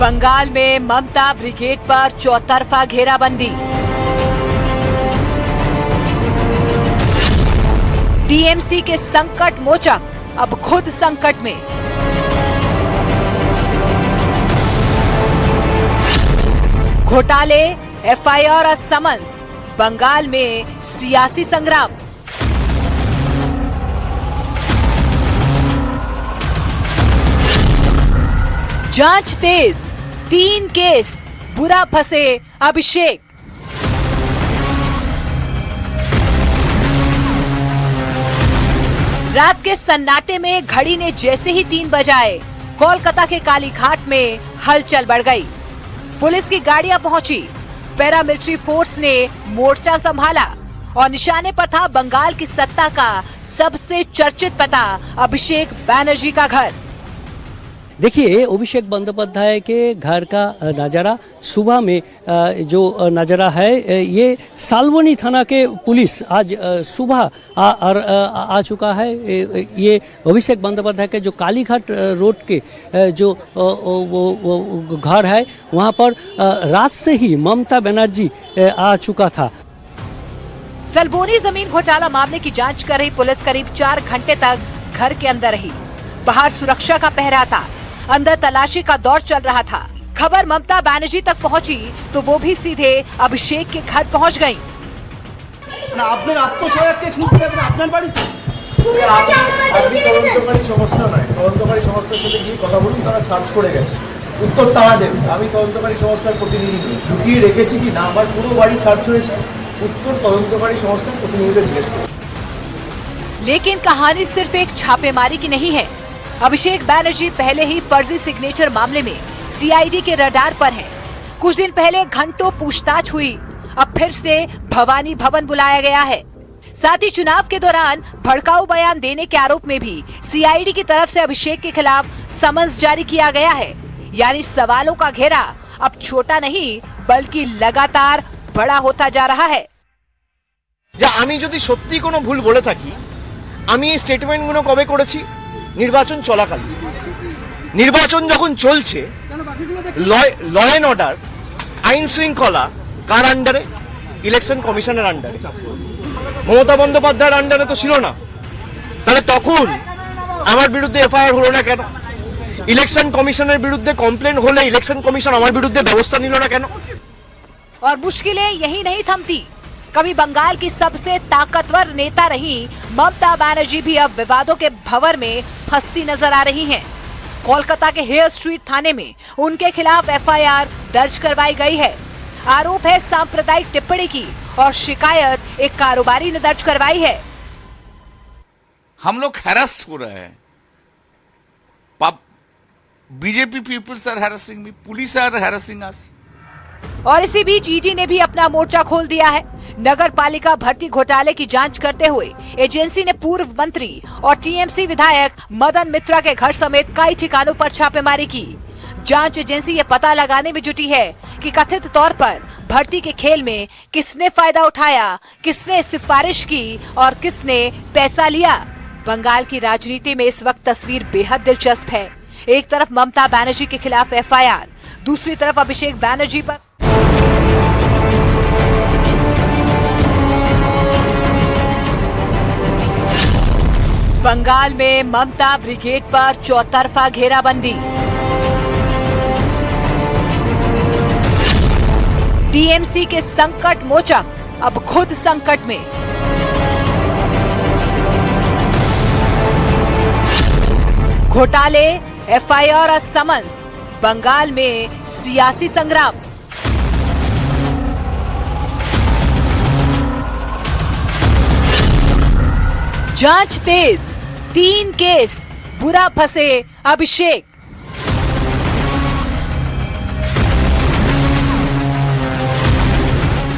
बंगाल में ममता ब्रिगेड पर चौतरफा घेराबंदी। टीएमसी के संकट मोचक अब खुद संकट में। घोटाले, एफआईआर और समन्स, बंगाल में सियासी संग्राम। जांच तेज, 3 केस, बुरा फंसे अभिषेक। रात के सन्नाटे में घड़ी ने जैसे ही 3 बजाए, कोलकाता के कालीघाट में हलचल बढ़ गई। पुलिस की गाड़ियां पहुंची, पैरामिलिट्री फोर्स ने मोर्चा संभाला और निशाने पर था बंगाल की सत्ता का सबसे चर्चित पता अभिषेक बैनर्जी का घर। देखिए, अभिषेक बंदोपाध्याय के घर का नज़ारा सुबह में जो नज़ारा है, ये सालवनी थाना के पुलिस आज सुबह आ चुका है। ये अभिषेक बंदोपाध्याय के जो कालीघाट रोड के जो वो घर है, वहाँ पर रात से ही ममता बनर्जी आ चुका था। सलबोनी जमीन घोटाला मामले की जांच कर रही पुलिस करीब 4 घंटे तक घर के अंदर रही। बाहर सुरक्षा का पहरा था, अंदर तलाशी का दौर चल रहा था। खबर ममता बनर्जी तक पहुंची तो वो भी सीधे अभिषेक के घर पहुंच गईं। আপনার আত্মসহায়ককে খুঁজতে আপনি আপনার বাড়িতে আপনি তদন্তকারী সংস্থা নয়, তদন্তকারী সংস্থার সাথে গিয়ে কথা বলুন, তারা সার্চ করে গেছে, উত্তর তারা দেবে। আমি তদন্তকারী সংস্থার প্রতিনিধি ঢুকিয়ে রেখেছি কি না আমার পুরো বাড়ি সার্চ হয়েছে, উত্তর তদন্তকারী সংস্থার প্রতিনিধিদের জিজ্ঞেস করুন। लेकिन कहानी सिर्फ एक छापेमारी की नहीं है। अभिषेक बैनर्जी पहले ही फर्जी सिग्नेचर मामले में सीआईडी के रडार पर है। कुछ दिन पहले घंटों पूछताछ हुई, अब फिर से भवानी भवन बुलाया गया है। साथ ही चुनाव के दौरान भड़काऊ बयान देने के आरोप में भी सीआईडी की तरफ से अभिषेक के खिलाफ समन्स जारी किया गया है। यानी सवालों का घेरा अब छोटा नहीं बल्कि लगातार बड़ा होता जा रहा है। আমি যদি সত্যি কোনো ভুল বলে থাকি, আমি এই স্টেটমেন্টগুলো কবে করেছি? নির্বাচন চলাকালীন। নির্বাচন যখন চলছে, ল এন্ড অর্ডার, আইন শৃঙ্খলা কার আন্ডারে? ইলেকশন কমিশনের আন্ডারে। মমতা বন্দ্যোপাধ্যায়ের আন্ডারে তো ছিল না। তাহলে তখন আমার বিরুদ্ধে এফআইআর হলো না কেন? ইলেকশন কমিশনের বিরুদ্ধে কমপ্লেন হলে ইলেকশন কমিশন আমার বিরুদ্ধে ব্যবস্থা নিল না কেন? और मुश्किलें यही नहीं थमती। कभी बंगाल की सबसे ताकतवर नेता रही ममता बनर्जी भी अब विवादों के भंवर में फंसती नजर आ रही हैं। कोलकाता के हेयर स्ट्रीट थाने में उनके खिलाफ एफआईआर दर्ज करवाई गई है। आरोप है सांप्रदायिक टिप्पणी की और शिकायत एक कारोबारी ने दर्ज करवाई है। हम लोग हैरेस्ट हो रहे हैं, BJP peoples are harassing me, police are harassing us. और इसी बीच ईडी ने भी अपना मोर्चा खोल दिया है। नगर पालिका भर्ती घोटाले की जांच करते हुए एजेंसी ने पूर्व मंत्री और टीएमसी विधायक मदन मित्रा के घर समेत कई ठिकानों पर छापेमारी की। जांच एजेंसी ये पता लगाने में जुटी है कि कथित तौर पर भर्ती के खेल में किसने फायदा उठाया, किसने सिफारिश की और किसने पैसा लिया। बंगाल की राजनीति में इस वक्त तस्वीर बेहद दिलचस्प है। एक तरफ ममता बनर्जी के खिलाफ एफआईआर, दूसरी तरफ अभिषेक बैनर्जी पर बंगाल में ममता ब्रिगेड पर चौतरफा घेराबंदी। टीएमसी के संकट मोचक अब खुद संकट में। घोटाले, एफआईआर और समन्स, बंगाल में सियासी संग्राम। जांच तेज, 3 केस, बुरा फंसे अभिषेक।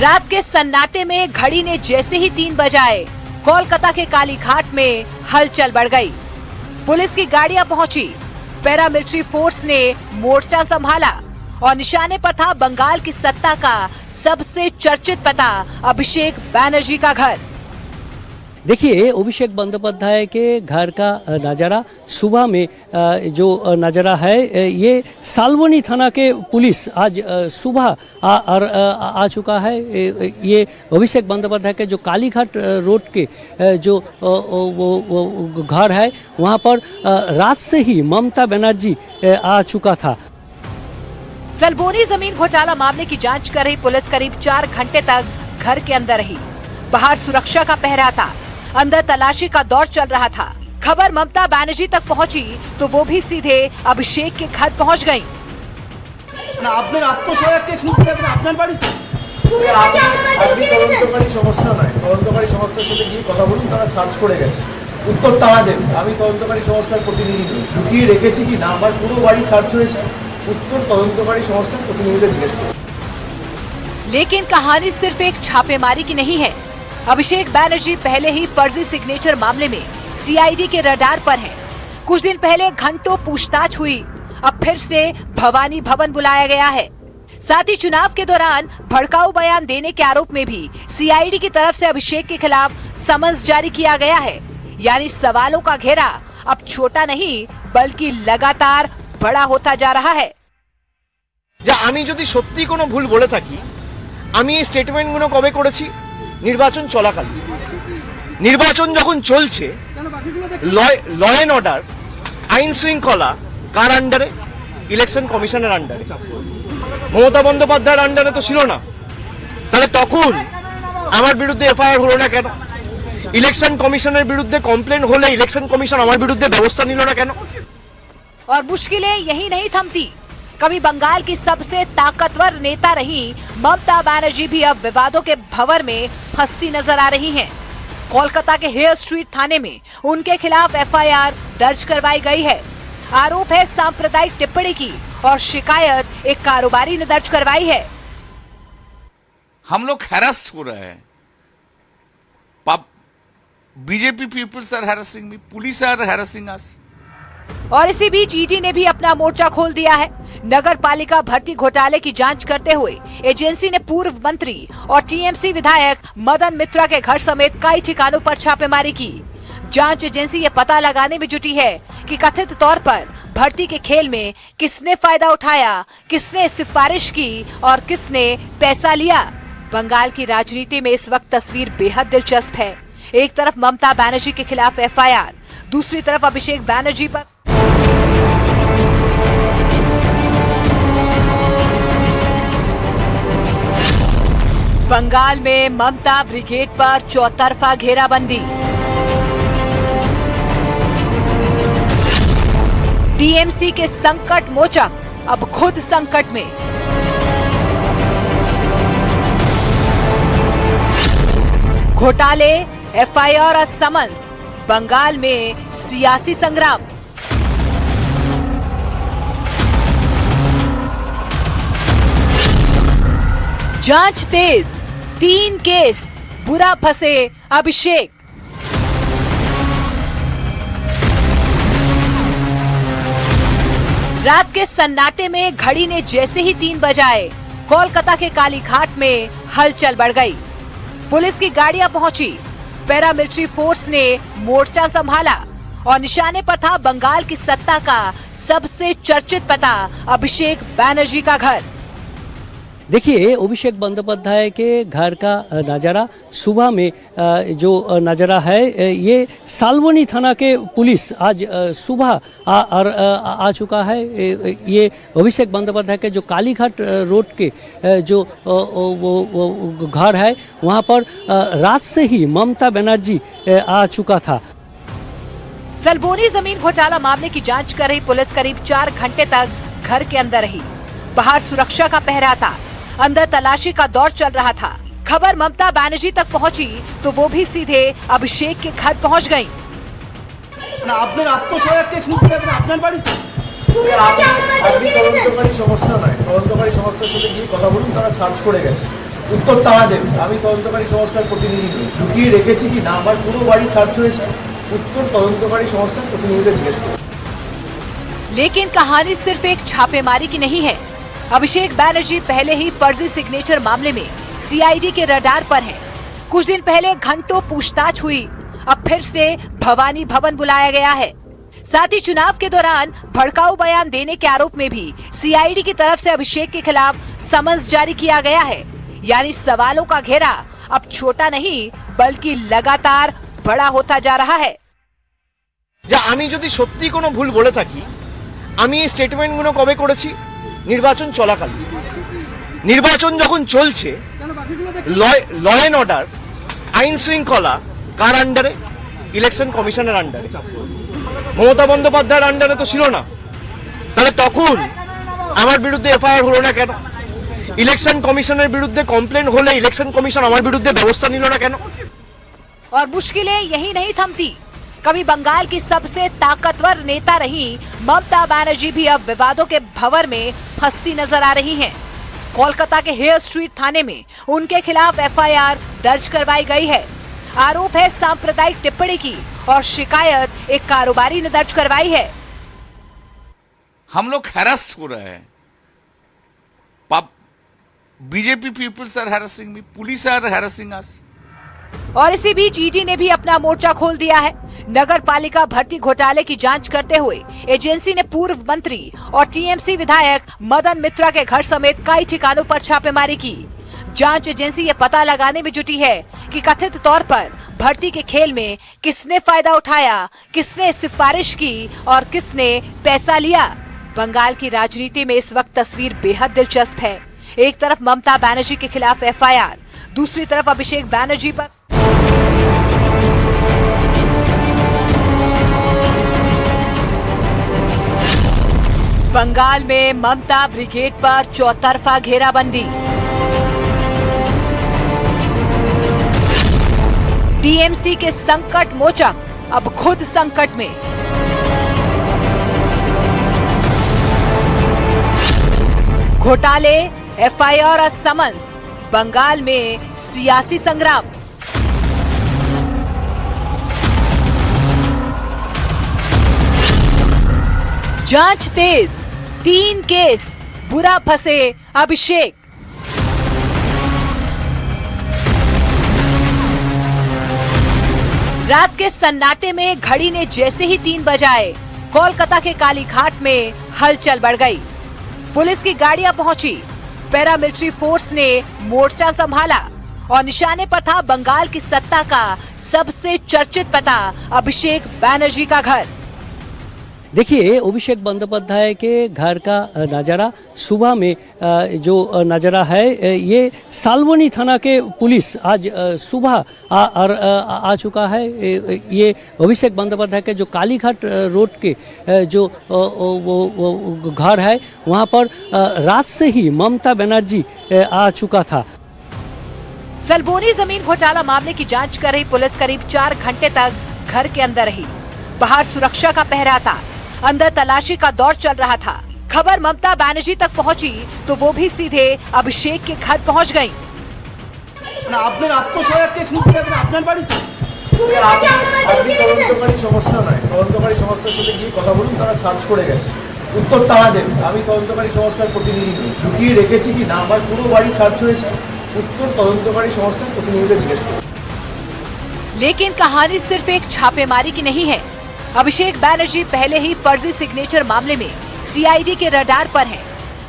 रात के सन्नाटे में घड़ी ने जैसे ही 3 बजाए, कोलकाता के कालीघाट में हलचल बढ़ गई। पुलिस की गाड़ियां पहुंची, पैरामिलिट्री फोर्स ने मोर्चा संभाला और निशाने पर था बंगाल की सत्ता का सबसे चर्चित पता अभिषेक बैनर्जी का घर। देखिए, अभिषेक बंदोपाध्याय के घर का नज़ारा सुबह में जो नज़ारा है, ये सालवनी थाना के पुलिस आज सुबह आ चुका है। ये अभिषेक बंदोपाध्याय के जो कालीघाट रोड के जो वो घर है, वहाँ पर रात से ही ममता बनर्जी आ चुका था। सलबोनी जमीन घोटाला मामले की जांच कर रही पुलिस करीब 4 घंटे तक घर के अंदर रही। बाहर सुरक्षा का पहरा था, अंदर तलाशी का दौर चल रहा था। खबर ममता बनर्जी तक पहुंची तो वो भी सीधे अभिषेक के घर पहुंच गईं। আপনার আত্মসহায়ককে খুঁজতে আপনি আপনার বাড়িতে আপনি তদন্তকারী সংস্থা নয়, তদন্তকারী সংস্থার সাথে গিয়ে কথা বলুন, তারা সার্চ করে গেছে, উত্তর তারা দেবে। আমি তদন্তকারী সংস্থার প্রতিনিধি নই, লুকিয়ে রেখেছি কি না আমার পুরো বাড়ি সার্চ হয়েছে, উত্তর তদন্তকারী সংস্থার প্রতিনিধিদের জিজ্ঞেস করুন। लेकिन कहानी सिर्फ एक छापेमारी की नहीं है। अभिषेक बनर्जी पहले ही फर्जी सिग्नेचर मामले में सीआईडी के रडार पर है। कुछ दिन पहले घंटों पूछताछ हुई, अब फिर से भवानी भवन बुलाया गया है। साथ ही चुनाव के दौरान भड़काऊ बयान देने के आरोप में भी सीआईडी की तरफ से अभिषेक के खिलाफ समन्स जारी किया गया है। यानी सवालों का घेरा अब छोटा नहीं बल्कि लगातार बड़ा होता जा रहा है। যে আমি যদি সত্যি কোনো ভুল বলে থাকি, আমি এই স্টেটমেন্টগুলো কবে করেছি? নির্বাচন চলাকালীন। নির্বাচন যখন চলছে, ল অ্যান্ড অর্ডার, আইন শৃঙ্খলা কার আন্ডারে? ইলেকশন কমিশনের আন্ডারে। মমতা বন্দ্যোপাধ্যায়ের আন্ডারে তো ছিল না। তাহলে তখন আমার বিরুদ্ধে এফআইআর হলো না কেন? ইলেকশন কমিশনের বিরুদ্ধে কমপ্লেন হলে ইলেকশন কমিশন আমার বিরুদ্ধে ব্যবস্থা নিল না কেন? और मुश्किलें यही नहीं थमती। कभी बंगाल की सबसे ताकतवर नेता रही ममता बनर्जी भी अब विवादों के भंवर में फंसती नजर आ रही हैं। कोलकाता के हेयर स्ट्रीट थाने में उनके खिलाफ एफआईआर दर्ज करवाई गई है। आरोप है सांप्रदायिक टिप्पणी की और शिकायत एक कारोबारी ने दर्ज करवाई है। हम लोग हैरेस्ट हो रहे हैं, BJP peoples are harassing me, police are harassing us. और इसी बीच ईडी ने भी अपना मोर्चा खोल दिया है। नगर पालिका भर्ती घोटाले की जांच करते हुए एजेंसी ने पूर्व मंत्री और टीएमसी विधायक मदन मित्रा के घर समेत कई ठिकानों पर छापेमारी की। जांच एजेंसी ये पता लगाने में जुटी है कि कथित तौर पर भर्ती के खेल में किसने फायदा उठाया, किसने सिफारिश की और किसने पैसा लिया। बंगाल की राजनीति में इस वक्त तस्वीर बेहद दिलचस्प है। एक तरफ ममता बनर्जी के खिलाफ एफआईआर, दूसरी तरफ अभिषेक बनर्जी पर बंगाल में ममता ब्रिगेड पर चौतरफा घेराबंदी। टीएमसी के संकट मोचक अब खुद संकट में। घोटाले, एफआईआर और समन्स, बंगाल में सियासी संग्राम। जांच तेज, 3 केस, बुरा फंसे अभिषेक। रात के सन्नाटे में घड़ी ने जैसे ही 3 बजाए, कोलकाता के कालीघाट में हलचल बढ़ गई। पुलिस की गाड़ियां पहुंची, पैरामिलिट्री फोर्स ने मोर्चा संभाला और निशाने पर था बंगाल की सत्ता का सबसे चर्चित पता अभिषेक बनर्जी का घर। देखिए, अभिषेक बंदोपाध्याय के घर का नज़ारा सुबह में जो नज़ारा है, ये सालवनी थाना के पुलिस आज सुबह आ चुका है। ये अभिषेक बंदोपाध्याय के जो कालीघाट रोड के जो वो घर है, वहाँ पर रात से ही ममता बनर्जी आ चुका था। सलबोनी जमीन घोटाला मामले की जांच कर रही पुलिस करीब 4 घंटे तक घर के अंदर रही। बाहर सुरक्षा का पहरा था, अंदर तलाशी का दौर चल रहा था। खबर ममता बनर्जी तक पहुंची तो वो भी सीधे अभिषेक के घर पहुंच गईं। আপনার আত্মসহায়ককে খুঁজতে আপনি আপনার বাড়িতে আপনি তদন্তকারী সংস্থা নয়, তদন্তকারী সংস্থার সাথে গিয়ে কথা বলুন, তারা সার্চ করে গেছে, উত্তর তারা দেবে। আমি তদন্তকারী সংস্থার প্রতিনিধি নই, লুকিয়ে রেখেছি কি না আমার পুরো বাড়ি সার্চ হয়েছে, উত্তর তদন্তকারী সংস্থার প্রতিনিধিদের জিজ্ঞেস করুন। लेकिन कहानी सिर्फ एक छापेमारी की नहीं है। अभिषेक बनर्जी पहले ही फर्जी सिग्नेचर मामले में सीआईडी के रडार पर है। कुछ दिन पहले घंटों पूछताछ हुई, अब फिर से भवानी भवन बुलाया गया है। साथ ही चुनाव के दौरान भड़काऊ बयान देने के आरोप में भी सीआईडी की तरफ से अभिषेक के खिलाफ समन्स जारी किया गया है। यानी सवालों का घेरा अब छोटा नहीं बल्कि लगातार बड़ा होता जा रहा है। যে আমি যদি সত্যি কোনো ভুল বলে থাকি, আমি এই স্টেটমেন্টগুলো কবে করেছি? নির্বাচন চলাকালীন। নির্বাচন যখন চলছে, ল অ্যান্ড অর্ডার, আইন শৃঙ্খলা কার আন্ডারে? ইলেকশন কমিশনের আন্ডারে। মমতা বন্দ্যোপাধ্যায়ের আন্ডারে তো ছিল না। তাহলে তখন আমার বিরুদ্ধে এফআইআর হলো না কেন? ইলেকশন কমিশনের বিরুদ্ধে কমপ্লেন হলে ইলেকশন কমিশন আমার বিরুদ্ধে ব্যবস্থা নিল না কেন? और मुश्किलें यही नहीं थमती। कभी बंगाल की सबसे ताकतवर नेता रही ममता बनर्जी भी अब विवादों के भंवर में फंसती नजर आ रही हैं। कोलकाता के हेयर स्ट्रीट थाने में उनके खिलाफ एफआईआर दर्ज करवाई गई है। आरोप है सांप्रदायिक टिप्पणी की और शिकायत एक कारोबारी ने दर्ज करवाई है। हम लोग हैरेस्ट हो रहे हैं। BJP peoples are harassing me, police are harassing us. और इसी बीच ईडी ने भी अपना मोर्चा खोल दिया है। नगर पालिका भर्ती घोटाले की जांच करते हुए एजेंसी ने पूर्व मंत्री और टीएमसी विधायक मदन मित्रा के घर समेत कई ठिकानों पर छापेमारी की। जांच एजेंसी ये पता लगाने में जुटी है कि कथित तौर पर भर्ती के खेल में किसने फायदा उठाया, किसने सिफारिश की और किसने पैसा लिया। बंगाल की राजनीति में इस वक्त तस्वीर बेहद दिलचस्प है। एक तरफ ममता बनर्जी के खिलाफ एफआईआर, दूसरी तरफ अभिषेक बनर्जी पर बंगाल में ममता ब्रिगेड पर चौतरफा घेराबंदी। टीएमसी के संकट मोचक अब खुद संकट में। घोटाले, एफआईआर और समन्स, बंगाल में सियासी संग्राम। जांच तेज, 3 केस, बुरा फंसे अभिषेक। रात के सन्नाटे में घड़ी ने जैसे ही 3 बजाए, कोलकाता के कालीघाट में हलचल बढ़ गई। पुलिस की गाड़ियां पहुंची, पैरामिलिट्री फोर्स ने मोर्चा संभाला और निशाने पर था बंगाल की सत्ता का सबसे चर्चित पता अभिषेक बनर्जी का घर। देखिए, अभिषेक बंदोपाध्याय के घर का नज़ारा सुबह में जो नज़ारा है, ये सालवनी थाना के पुलिस आज सुबह आ चुका है। ये अभिषेक बंदोपाध्याय के जो कालीघाट रोड के जो वो घर है, वहाँ पर रात से ही ममता बनर्जी आ चुका था। सलबोनी जमीन घोटाला मामले की जांच कर रही पुलिस करीब 4 घंटे तक घर के अंदर रही। बाहर सुरक्षा का पहरा था, अंदर तलाशी का दौर चल रहा था। खबर ममता बनर्जी तक पहुंची तो वो भी सीधे अभिषेक के घर पहुंच गईं। আপনার আত্মসহায়ককে খুঁজতে আপনি আপনার বাড়িতে আপনি তদন্তকারী সংস্থা নয়, তদন্তকারী সংস্থার সাথে গিয়ে কথা বলুন, তারা সার্চ করে গেছে। উত্তর তারা দেবে। আমি তদন্তকারী সংস্থার প্রতিনিধি নই, লুকিয়ে রেখেছি কি না আমার পুরো বাড়ি সার্চ হয়েছে, উত্তর তদন্তকারী সংস্থার প্রতিনিধিদের জিজ্ঞেস করুন। लेकिन कहानी सिर्फ एक छापेमारी की नहीं है। अभिषेक बनर्जी पहले ही फर्जी सिग्नेचर मामले में सीआईडी के रडार पर हैं।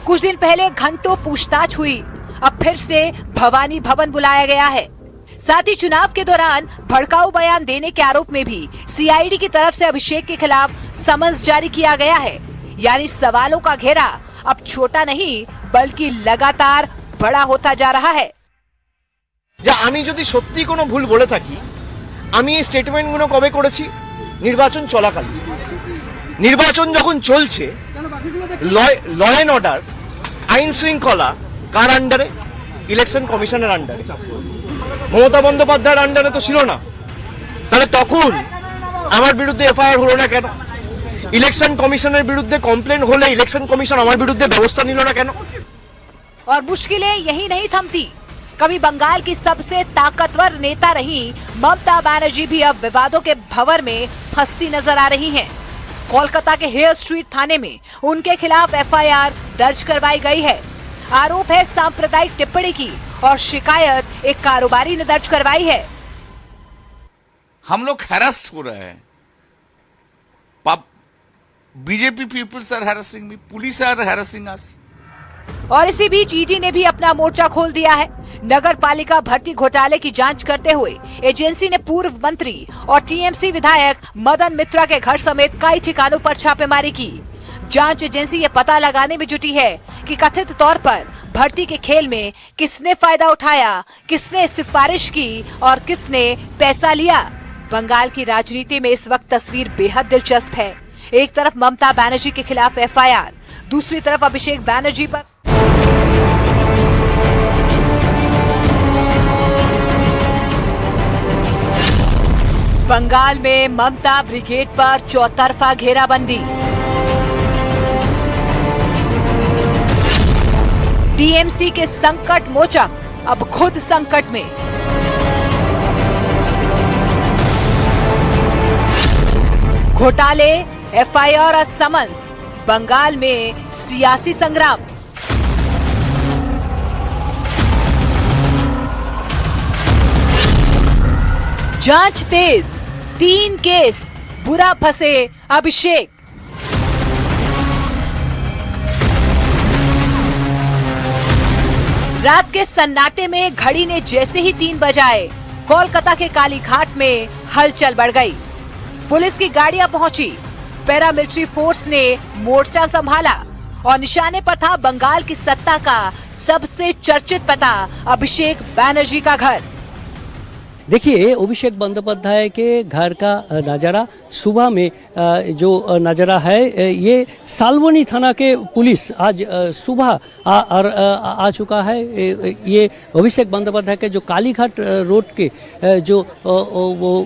कुछ दिन पहले घंटों पूछताछ हुई, अब फिर से भवानी भवन बुलाया गया है। साथ ही चुनाव के दौरान भड़काऊ बयान देने के आरोप में भी सीआईडी की तरफ से अभिषेक के खिलाफ समन्स जारी किया गया है। यानी सवालों का घेरा अब छोटा नहीं बल्कि लगातार बड़ा होता जा रहा है। যা আমি যদি সত্যি কোনো ভুল বলে থাকি, আমি এই স্টেটমেন্টগুলো কবে করেছি? নির্বাচন চলাকালীন। নির্বাচন যখন চলছে, ল অ্যান্ড অর্ডার, আইন শৃঙ্খলা কার আন্ডারে? ইলেকশন কমিশনের আন্ডারে। মমতা বন্দ্যোপাধ্যায়ের আন্ডারে তো ছিল না। তাহলে তখন আমার বিরুদ্ধে এফআইআর হলো না কেন? ইলেকশন কমিশনের বিরুদ্ধে কমপ্লেন হলে ইলেকশন কমিশন আমার বিরুদ্ধে ব্যবস্থা নিল না কেন? और मुश्किलें यही नहीं थमती। कभी बंगाल की सबसे ताकतवर नेता रही ममता बनर्जी भी अब विवादों के भंवर में फंसती नजर आ रही हैं। कोलकाता के हेयर स्ट्रीट थाने में उनके खिलाफ एफआईआर दर्ज करवाई गई है। आरोप है सांप्रदायिक टिप्पणी की और शिकायत एक कारोबारी ने दर्ज करवाई है। हम लोग हैरेस्ट हो रहे हैं. BJP peoples are harassing me, police are harassing us. और इसी बीच ईडी ने भी अपना मोर्चा खोल दिया है. नगर पालिका भर्ती घोटाले की जांच करते हुए एजेंसी ने पूर्व मंत्री और टीएमसी विधायक मदन मित्रा के घर समेत कई ठिकानों पर छापेमारी की. जांच एजेंसी ये पता लगाने में जुटी है कि कथित तौर पर भर्ती के खेल में किसने फायदा उठाया, किसने सिफारिश की और किसने पैसा लिया. बंगाल की राजनीति में इस वक्त तस्वीर बेहद दिलचस्प है. एक तरफ ममता बनर्जी के खिलाफ एफआईआर, दूसरी तरफ अभिषेक बनर्जी पर बंगाल में ममता ब्रिगेड पर चौतरफा घेराबंदी. टीएमसी के संकट मोचक अब खुद संकट में. घोटाले, एफआईआर और समन्स, बंगाल में सियासी संग्राम. जांच तेज, 3 केस, बुरा फंसे अभिषेक. रात के सन्नाटे में घड़ी ने जैसे ही 3 बजाए, कोलकाता के कालीघाट में हलचल बढ़ गई. पुलिस की गाड़ियां पहुंची, पैरामिलिट्री फोर्स ने मोर्चा संभाला और निशाने पर था बंगाल की सत्ता का सबसे चर्चित पता अभिषेक बनर्जी का घर. देखिए, अभिषेक बंदोपाध्याय के घर का नज़ारा सुबह में जो नज़ारा है, ये सालवनी थाना के पुलिस आज सुबह आ चुका है. ये अभिषेक बंदोपाध्याय के जो कालीघाट रोड के जो वो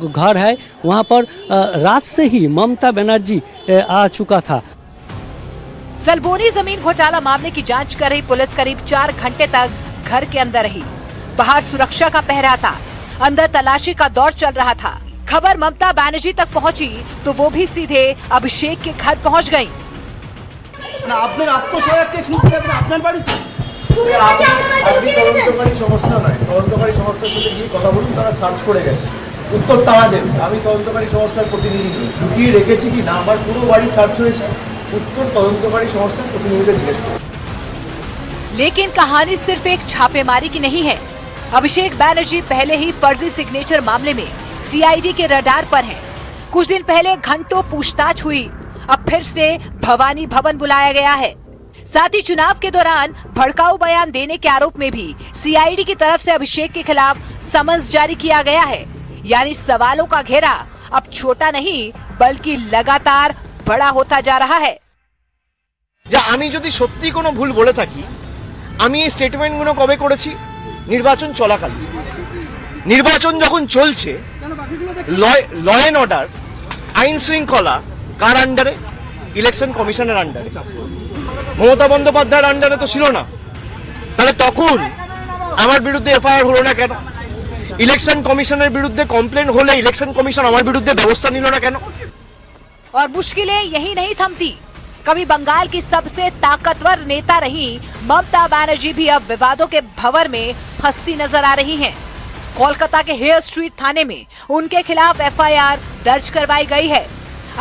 घर है, वहाँ पर रात से ही ममता बनर्जी आ चुका था. सलबोनी जमीन घोटाला मामले की जांच कर रही पुलिस करीब 4 घंटे तक घर के अंदर रही. बाहर सुरक्षा का पहरा था, अंदर तलाशी का दौर चल रहा था. खबर ममता बनर्जी तक पहुंची तो वो भी सीधे अभिषेक के घर पहुंच गईं. আপনার আত্মসহায়ককে খুন করে আপনার বাড়িতে আপনি তদন্তকারী সংস্থা নয়, তদন্তকারী সংস্থার সাথে গিয়ে কথা বলুন, তারা সার্চ করে গেছে. উত্তর তারা দেবে. আমি তদন্তকারী সংস্থার প্রতিনিধি নই, লুকিয়ে রেখেছি কি না আমার পুরো বাড়ি সার্চ হয়েছে, উত্তর তদন্তকারী সংস্থার প্রতিনিধিদের জিজ্ঞেস করুন. लेकिन कहानी सिर्फ एक छापेमारी की नहीं है. अभिषेक बनर्जी पहले ही फर्जी सिग्नेचर मामले में सीआईडी के रडार पर हैं. कुछ दिन पहले घंटों पूछताछ हुई, अब फिर से भवानी भवन बुलाया गया है. साथ ही चुनाव के दौरान भड़काऊ बयान देने के आरोप में भी सीआईडी की तरफ से अभिषेक के खिलाफ समन्स जारी किया गया है. यानी सवालों का घेरा अब छोटा नहीं बल्कि लगातार बड़ा होता जा रहा है. যে আমি যদি সত্যি কোনো ভুল বলে থাকি, আমি এই স্টেটমেন্টগুলো কবে করেছি? নির্বাচন চলাকালীন. নির্বাচন যখন চলছে, ল অ্যান্ড অর্ডার, আইন শৃঙ্খলা কার আন্ডারে? ইলেকশন কমিশনের আন্ডারে. মমতা বন্দ্যোপাধ্যায়ের আন্ডারে তো ছিল না. তাহলে তখন আমার বিরুদ্ধে এফআইআর হলো না কেন? ইলেকশন কমিশনের বিরুদ্ধে কমপ্লেন হলে ইলেকশন কমিশন আমার বিরুদ্ধে ব্যবস্থা নিল না কেন? और मुश्किलें यही नहीं थमती. कभी बंगाल की सबसे ताकतवर नेता रही ममता बनर्जी भी अब विवादों के भंवर में फंसती नजर आ रही हैं. कोलकाता के हेयर स्ट्रीट थाने में उनके खिलाफ एफआईआर दर्ज करवाई गई है.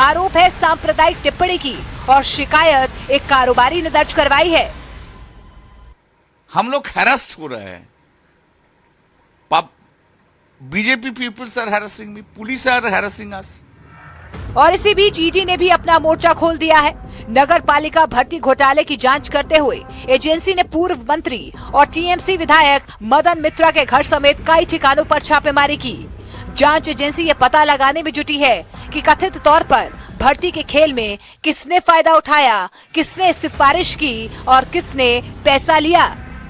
आरोप है सांप्रदायिक टिप्पणी की और शिकायत एक कारोबारी ने दर्ज करवाई है. हम लोग हैरेस्ट हो रहे हैं. BJP peoples are harassing me, police are harassing us. और इसी बीच ईडी ने भी अपना मोर्चा खोल दिया है. नगर पालिका भर्ती घोटाले की जांच करते हुए एजेंसी ने पूर्व मंत्री और टीएमसी विधायक मदन मित्रा के घर समेत कई ठिकानों पर छापेमारी की. जांच एजेंसी ये पता लगाने में जुटी है कि कथित तौर पर भर्ती के खेल में किसने फायदा उठाया, किसने सिफारिश की और किसने पैसा लिया.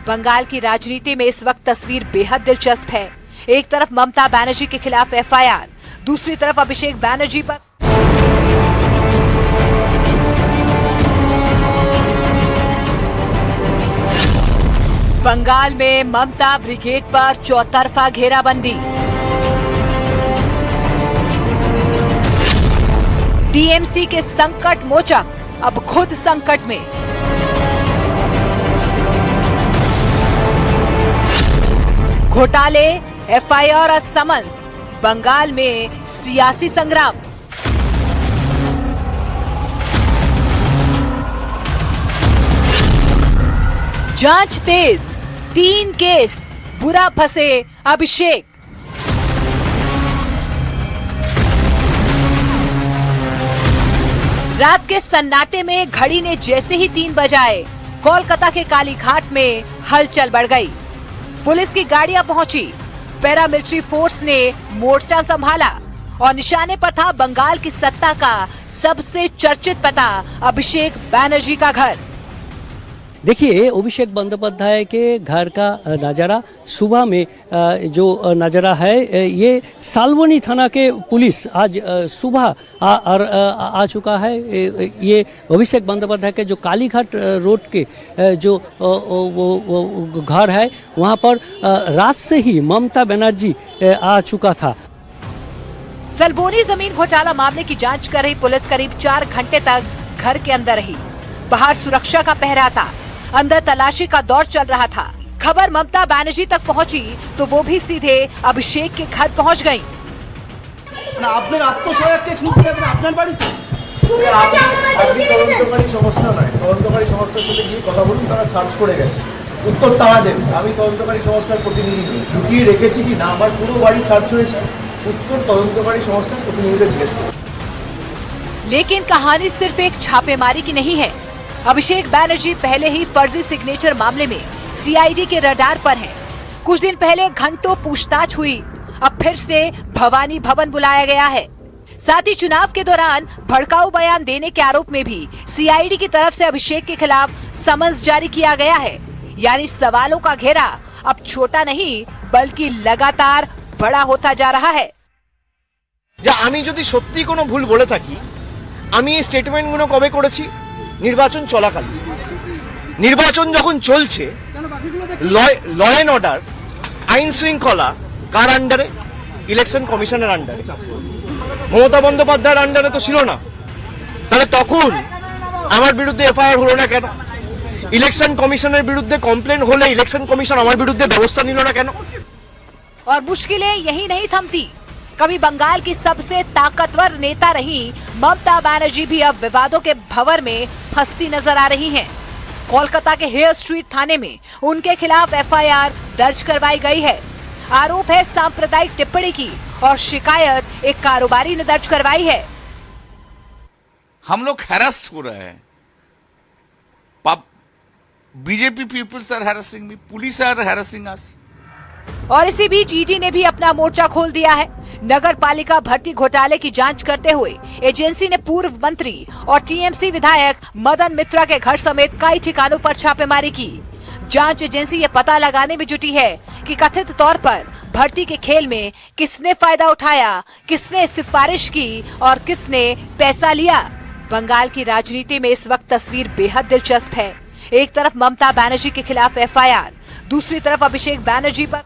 बंगाल की राजनीति में इस वक्त तस्वीर बेहद दिलचस्प है. एक तरफ ममता बनर्जी के खिलाफ एफआईआर, दूसरी तरफ अभिषेक बनर्जी पर बंगाल में ममता ब्रिगेड पर चौतरफा घेराबंदी. टीएमसी के संकट मोचक अब खुद संकट में. घोटाले, एफआईआर और समन्स, बंगाल में सियासी संग्राम। जांच तेज, 3 केस, बुरा फंसे अभिषेक। रात के सन्नाटे में घड़ी ने जैसे ही 3 बजाए, कोलकाता के कालीघाट में हलचल बढ़ गई। पुलिस की गाड़ियां पहुंची, पैरामिलिट्री फोर्स ने मोर्चा संभाला और निशाने पर था बंगाल की सत्ता का सबसे चर्चित पता अभिषेक बैनर्जी का घर। देखिए, अभिषेक बंदोपाध्याय के घर का नज़ारा सुबह में जो नज़ारा है, ये सालवनी थाना के पुलिस आज सुबह आ चुका है। ये अभिषेक बंदोपाध्याय के जो कालीघाट रोड के जो वो घर है, वहाँ पर रात से ही ममता बनर्जी आ चुका था। सलबोनी जमीन घोटाला मामले की जांच कर रही पुलिस करीब 4 घंटे तक घर के अंदर रही। बाहर सुरक्षा का पहरा था, अंदर तलाशी का दौर चल रहा था। खबर ममता बनर्जी तक पहुंची तो वो भी सीधे अभिषेक के घर पहुंच गईं। আপনার আত্মসহায়ককে খুন করে আপনার বাড়িতে আপনি তদন্তকারী সংস্থা নয়, তদন্তকারী সংস্থার সাথে গিয়ে কথা বলুন, তারা সার্চ করে গেছে। উত্তর তারা দেবে। আমি তদন্তকারী সংস্থার প্রতিনিধি, লুকিয়ে রেখেছি কি না আমার পুরো বাড়ি সার্চ হয়েছে, উত্তর তদন্তকারী সংস্থার প্রতিনিধিদের জিজ্ঞেস করুন। लेकिन कहानी सिर्फ एक छापेमारी की नहीं है। अभिषेक बैनर्जी पहले ही फर्जी सिग्नेचर मामले में सीआईडी के रडार पर हैं। कुछ दिन पहले घंटों पूछताछ हुई, अब फिर से भवानी भवन बुलाया गया है। साथ ही चुनाव के दौरान भड़काऊ बयान देने के आरोप में भी सीआईडी की तरफ से अभिषेक के खिलाफ समन्स जारी किया गया है। यानी सवालों का घेरा अब छोटा नहीं बल्कि लगातार बड़ा होता जा रहा है। যে আমি যদি সত্যি কোনো ভুল বলে থাকি, আমি এই স্টেটমেন্টগুলো কবে করেছি? নির্বাচন চলাকালীন। নির্বাচন যখন চলছে, ল অ্যান্ড অর্ডার, আইন শৃঙ্খলা কার আন্ডারে? ইলেকশন কমিশনের আন্ডারে। মমতা বন্দ্যোপাধ্যায়ের আন্ডারে তো ছিল না। তাহলে তখন আমার বিরুদ্ধে এফআইআর হলো না কেন? ইলেকশন কমিশনের বিরুদ্ধে কমপ্লেন হলে ইলেকশন কমিশন আমার বিরুদ্ধে ব্যবস্থা নিল না কেন? और मुश्किलें यही नहीं थमती। कभी बंगाल की सबसे ताकतवर नेता रही ममता बनर्जी भी अब विवादों के भंवर में फंसती नजर आ रही हैं। कोलकाता के हेयर स्ट्रीट थाने में उनके खिलाफ एफआईआर दर्ज करवाई गई है। आरोप है सांप्रदायिक टिप्पणी की और शिकायत एक कारोबारी ने दर्ज करवाई है। हम लोग हैरेस्ट हो रहे हैं। BJP peoples are harassing me, police are harassing us. और इसी बीच ईडी ने भी अपना मोर्चा खोल दिया है। नगर पालिका भर्ती घोटाले की जांच करते हुए एजेंसी ने पूर्व मंत्री और टीएमसी विधायक मदन मित्रा के घर समेत कई ठिकानों पर छापेमारी की। जांच एजेंसी ये पता लगाने में जुटी है कि कथित तौर पर भर्ती के खेल में किसने फायदा उठाया, किसने सिफारिश की और किसने पैसा लिया। बंगाल की राजनीति में इस वक्त तस्वीर बेहद दिलचस्प है। एक तरफ ममता बनर्जी के खिलाफ एफआईआर, दूसरी तरफ अभिषेक बैनर्जी पर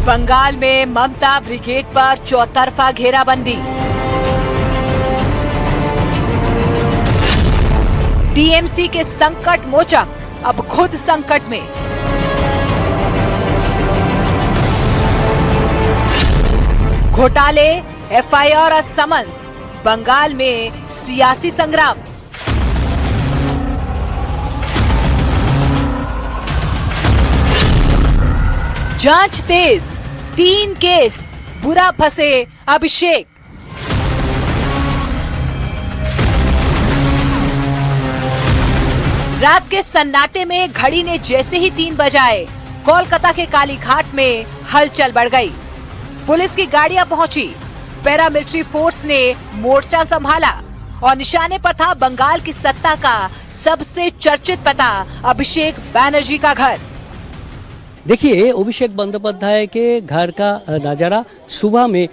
बंगाल में ममता ब्रिगेड पर चौतरफा घेराबंदी। टीएमसी के संकट मोचक अब खुद संकट में। घोटाले, एफआईआर और समन्स, बंगाल में सियासी संग्राम। जांच तेज, 3 केस, बुरा फंसे अभिषेक। रात के सन्नाटे में घड़ी ने जैसे ही 3 बजाए, कोलकाता के कालीघाट में हलचल बढ़ गई। पुलिस की गाड़ियां पहुंची, पैरामिलिट्री फोर्स ने मोर्चा संभाला और निशाने पर था बंगाल की सत्ता का सबसे चर्चित पता अभिषेक बैनर्जी का घर। देखिए, अभिषेक बंदोपाध्याय के घर का नज़ारा सुबह में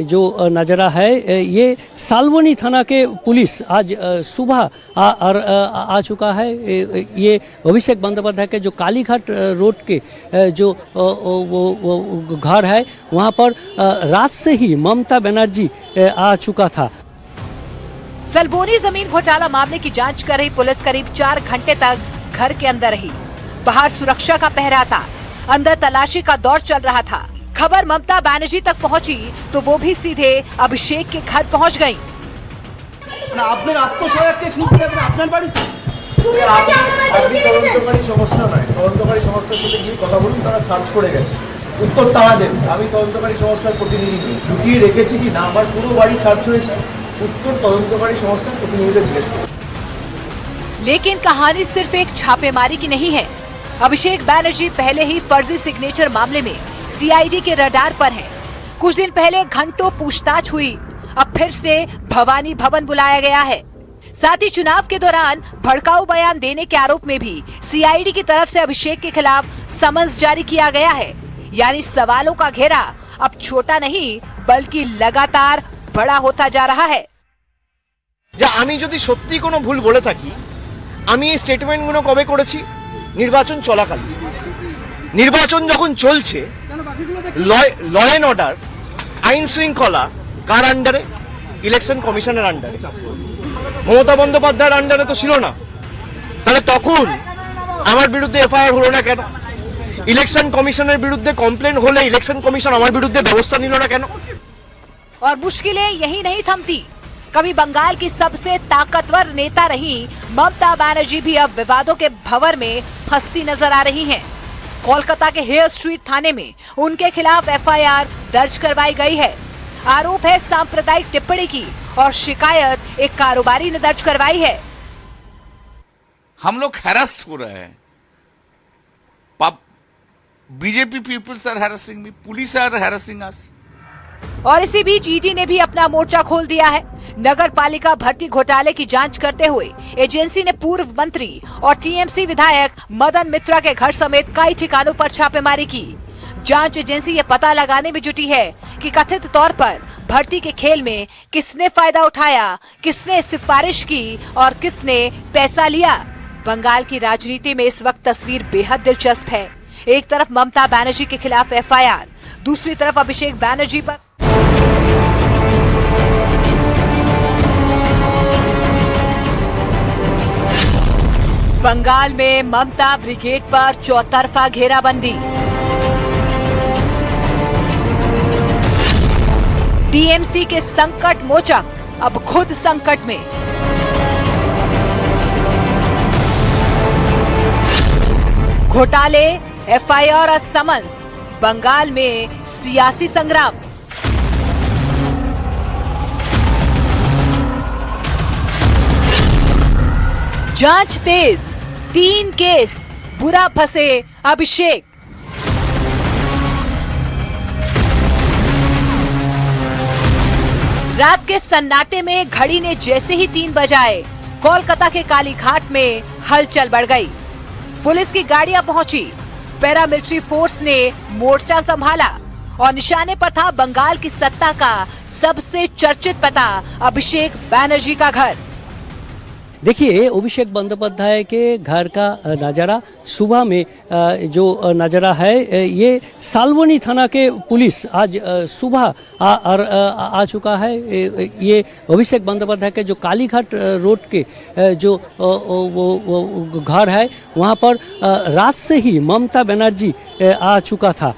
जो नज़ारा है, ये सालवनी थाना के पुलिस आज सुबह आ चुका है। ये अभिषेक बंदोपाध्याय के जो कालीघाट रोड के जो वो घर है, वहाँ पर रात से ही ममता बनर्जी आ चुका था। सलबोनी जमीन घोटाला मामले की जांच कर रही पुलिस करीब 4 घंटे तक घर के अंदर रही। बाहर सुरक्षा का पहरा था, अंदर तलाशी का दौर चल रहा था। खबर ममता बनर्जी तक पहुंची तो वो भी सीधे अभिषेक के घर पहुंच गईं। না আপনার আত্মসহায়ককে খুঁজতে যাবেন আপনার বাড়িতে আপনি তদন্তকারী সংস্থা নয়, তদন্তকারী সংস্থার সাথে গিয়ে কথা বলুন, তারা সার্চ করে গেছে, উত্তর তারা দেবে। আমি তদন্তকারী সংস্থার প্রতিনিধি নই, লুকিয়ে রেখেছি কি না আমার পুরো বাড়ি সার্চ হয়েছে, উত্তর তদন্তকারী সংস্থার প্রতিনিধিদের জিজ্ঞেস করুন। लेकिन कहानी सिर्फ एक छापेमारी की नहीं है। अभिषेक बनर्जी पहले ही फर्जी सिग्नेचर मामले में सीआईडी के रडार पर हैं। कुछ दिन पहले घंटों पूछताछ हुई, अब फिर से भवानी भवन बुलाया गया है। साथ ही चुनाव के दौरान भड़काऊ बयान देने के आरोप में भी सीआईडी की तरफ से अभिषेक के खिलाफ समन्स जारी किया गया है। यानी सवालों का घेरा अब छोटा नहीं बल्कि लगातार बड़ा होता जा रहा है। যে আমি যদি সত্যি কোনো ভুল বলে থাকি, আমি এই স্টেটমেন্টগুলো কবে করেছি? নির্বাচন চলাকালীন। নির্বাচন যখন চলছে, ল অ্যান্ড অর্ডার, আইন শৃঙ্খলা কার আন্ডারে? ইলেকশন কমিশনের আন্ডারে। মমতা বন্দ্যোপাধ্যায়ের আন্ডারে তো ছিল না। তাহলে তখন আমার বিরুদ্ধে এফআইআর হলো না কেন? ইলেকশন কমিশনের বিরুদ্ধে কমপ্লেন হলে ইলেকশন কমিশন আমার বিরুদ্ধে ব্যবস্থা নিল না কেন? और मुश्किलें यही नहीं थमती। कभी बंगाल की सबसे ताकतवर नेता रही ममता बनर्जी भी अब विवादों के भंवर में फंसती नजर आ रही हैं। कोलकाता के हेयर स्ट्रीट थाने में उनके खिलाफ एफआईआर दर्ज करवाई गई है। आरोप है सांप्रदायिक टिप्पणी की और शिकायत एक कारोबारी ने दर्ज करवाई है। हम लोग हैरेस्ट हो रहे हैं, BJP peoples are harassing me, police are harassing us. और इसी बीच ईडी ने भी अपना मोर्चा खोल दिया है। नगर पालिका भर्ती घोटाले की जांच करते हुए एजेंसी ने पूर्व मंत्री और टीएमसी विधायक मदन मित्रा के घर समेत कई ठिकानों पर छापेमारी की। जांच एजेंसी ये पता लगाने में जुटी है कि कथित तौर पर भर्ती के खेल में किसने फायदा उठाया, किसने सिफारिश की और किसने पैसा लिया। बंगाल की राजनीति में इस वक्त तस्वीर बेहद दिलचस्प है। एक तरफ ममता बनर्जी के खिलाफ एफआईआर, दूसरी तरफ अभिषेक बनर्जी पर बंगाल में ममता ब्रिगेड पर चौतरफा घेराबंदी। टीएमसी के संकट मोचक अब खुद संकट में। घोटाले, एफआईआर और समन्स, बंगाल में सियासी संग्राम। जांच तेज, 3 केस, बुरा फंसे अभिषेक। रात के सन्नाटे में घड़ी ने जैसे ही 3 बजाए, कोलकाता के कालीघाट में हलचल बढ़ गई। पुलिस की गाड़ियां पहुंची, पैरामिलिट्री फोर्स ने मोर्चा संभाला और निशाने पर था बंगाल की सत्ता का सबसे चर्चित पता अभिषेक बनर्जी का घर। देखिए, अभिषेक बंदोपाध्याय के घर का नज़ारा सुबह में जो नज़ारा है, ये सालवनी थाना के पुलिस आज सुबह आ चुका है। ये अभिषेक बंदोपाध्याय के जो कालीघाट रोड के जो वो घर है, वहाँ पर रात से ही ममता बनर्जी आ चुका था।